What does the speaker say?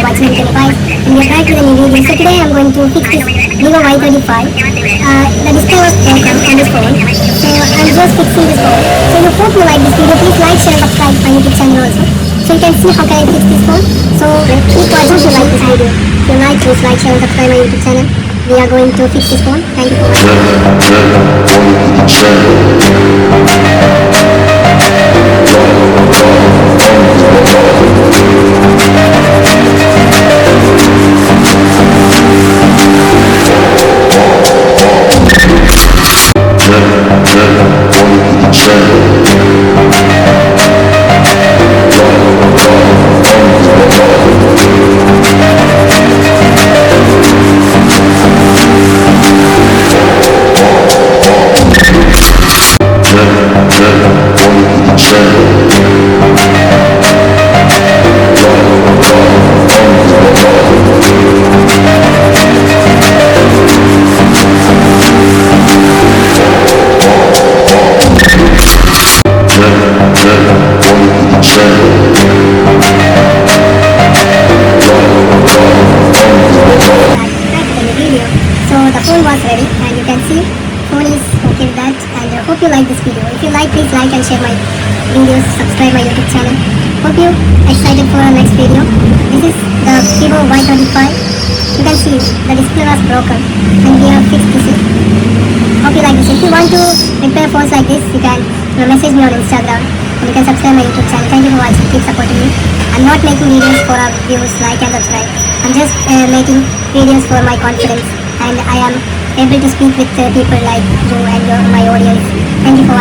watching Y35 and we are back to the new video. So today I'm going to fix this Vivo Y35. The display was broken on this phone, so I'm just fixing this phone. So I hope you like this video. Please like, share, subscribe my YouTube channel also. So you can see how can I fix this phone. So keep watching if you like this video. If you like, please like, share and subscribe my YouTube channel. We are going to fix this phone. Thank you for the phone was ready and you can see phone is okay with that, and hope you like this video. If you like, please like and share my videos, subscribe my YouTube channel. Hope you excited for our next video. This is the Vivo Y35. You can see the display was broken and we have fixed this. Hope you like this. If you want to repair phones like this, you can message me on Instagram and you can subscribe my YouTube channel. Thank you for watching. Keep supporting me. I'm not making videos for our views, like and subscribe. I'm just making videos for my confidence, and I am able to speak with people like you and my audience. Thank you for watching.